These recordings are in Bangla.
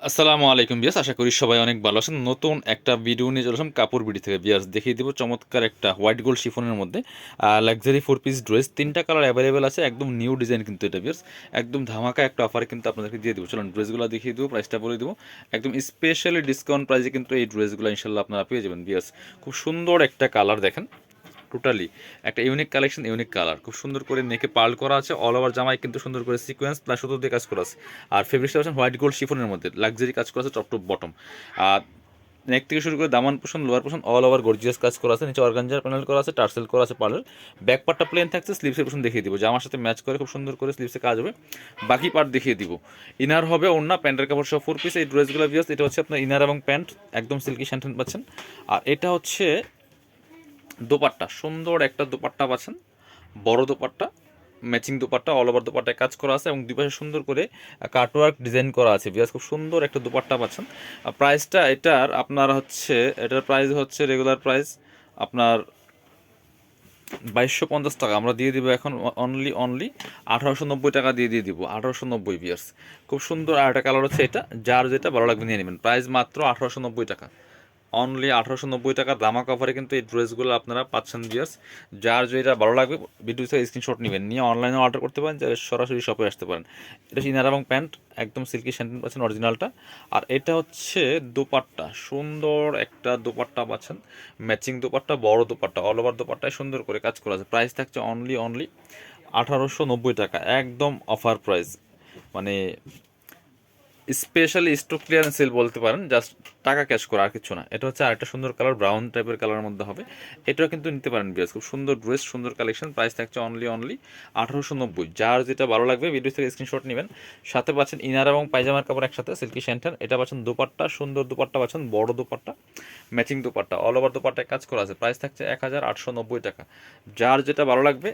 আসসালামু আলাইকুম বিয়াস, আশা করি সবাই অনেক ভালো আছেন। নতুন একটা ভিডিও নিয়ে চলে আসলাম কাপড় বিডি থেকে। বিয়াস দেখিয়ে দিব চমৎকার একটা হোয়াইট গোল্ড শিফনের মধ্যে লাক্সারি 4 পিস ড্রেস, 3টা কালার অ্যাভেলেবেল আছে, একদম নিউ ডিজাইন কিন্তু এটা বিয়াস, একদম ধামাকা একটা অফারে কিন্তু আপনাদেরকে দিয়ে দেবো। চলুন ড্রেসগুলো দেখিয়ে দেবো, প্রাইসটা বলে দেবো। একদম স্পেশালি ডিসকাউন্ট প্রাইসে কিন্তু এই ড্রেসগুলো ইনশাল্লাহ আপনারা পেয়ে যাবেন। বিয়াস খুব সুন্দর একটা কালার দেখেন, টোটালি একটা ইউনিক কালেকশন, ইউনিক কালার, খুব সুন্দর করে নেকে পার্ল করা আছে। অল ওভার জামায় কিন্তু সুন্দর করে সিকোয়েন্স প্লাস সুতো দিয়ে কাজ করা আছে। আর ফেব্রিক্সটা হচ্ছে হোয়াইট গোল্ড শিফনের মধ্যে লাক্সারি কাজ করা আছে টপ টু বটম। আর নেক থেকে শুরু করে দামান পোষণ, লোয়ার পোষণ অল ওভার গর্জিয়াস কাজ করা আছে। নিচে অর্গানজার প্যানেল করা আছে, টার্সেল করা আছে পার্লের। ব্যাক পার্টটা প্লেন থাকছে, স্লিভসের পোষণ দেখিয়ে দিব, জামার সাথে ম্যাচ করে খুব সুন্দর করে স্লিভসে কাজ হবে। বাকি পার্ট দেখিয়ে দিব। ইনার হবে ওড়না, প্যান্টের কাপড় সহ 4 পিস এই ড্রেসগুলো বিয়াস। এটা হচ্ছে আপনার ইনার এবং প্যান্ট, একদম সিল্কি স্যান্টেন পাচ্ছেন। আর এটা হচ্ছে দোপাট্টা, সুন্দর একটা দোপাট্টা পাচ্ছেন, বড় dupatta, matching dupatta, all over দোপাট্টায় কাজ করা আছে এবং দুই পাশে সুন্দর করে কাটওয়ার্ক ডিজাইন করা আছে। বিয়াস খুব সুন্দর একটা দোপাট্টা পাচ্ছেন। প্রাইসটা এটার আপনার হচ্ছে, এটার প্রাইস হচ্ছে রেগুলার প্রাইস আপনার 2250 টাকা। আমরা দিয়ে দিব এখন অনলি 1890 টাকা দিয়ে দিব, 1890 বিয়ার্স। খুব সুন্দর। আর একটা কালার হচ্ছে এটা, যার যেটা ভালো লাগবে নিয়ে নেবেন। প্রাইস মাত্র 1890 টাকা, অনলি 1890 টাকার দামা কভারে কিন্তু এই ড্রেসগুলো আপনারা পাচ্ছেন বিয়ার্স। যার যেটা ভালো লাগবে ভিডিও থেকে স্ক্রিনশট নেবেন, নিয়ে অনলাইনে অর্ডার করতে পারেন, সরাসরি শপে আসতে পারেন। এটা ইনার এবং প্যান্ট, একদম সিল্কি স্যান্টেন পাচ্ছেন অরিজিনালটা। আর এটা হচ্ছে দোপাট্টা, সুন্দর একটা দোপাট্টা পাচ্ছেন, ম্যাচিং দোপাট্টা, বড় দোপাট্টা, অল ওভার দোপাট্টায় সুন্দর করে কাজ করা আছে। প্রাইস থাকছে অনলি 1890 টাকা, একদম অফার প্রাইস, মানে স্পেশালি স্টক ক্লিয়ারেন্স সেল বলতে পারেন, জাস্ট টাকা ক্যাশ করা আর কিছু না। এটা হচ্ছে আরেকটা সুন্দর কালার, ব্রাউন টাইপের কালারের মধ্যে হবে। এটাও কিন্তু নিতে পারেন বিয়াস, খুব সুন্দর ড্রেস, সুন্দর কালেকশন। প্রাইস থাকছে অনলি 1890। যার যেটা ভালো লাগবে ভিডিও থেকে স্ক্রিনশট নেবেন। সাথে পাচ্ছেন ইনার এবং পায়জামার কাপড় একসাথে, সিল্কি স্যান্টেন। এটা পাচ্ছেন দোপাট্টা, সুন্দর দোপাট্টা পাচ্ছেন, বড় dupatta, matching dupatta, all over দোপাট্টায় কাজ করা আছে। প্রাইস থাকছে 1890 টাকা। যার যেটা ভালো লাগবে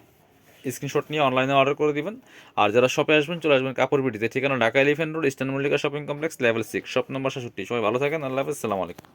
স্ক্রিনশট নিয়ে অনলাইনে অর্ডার করে দিবেন। আর যারা শপে আসবেন চলে আসবেন কাপড় বিটিতে, ঠিকানা Dhaka elephant road, eastern Mallika shopping complex, level 6, shop number 67। সবাই ভালো থাকেন, আল্লাহ হাফেজ, আসসালামু আলাইকুম।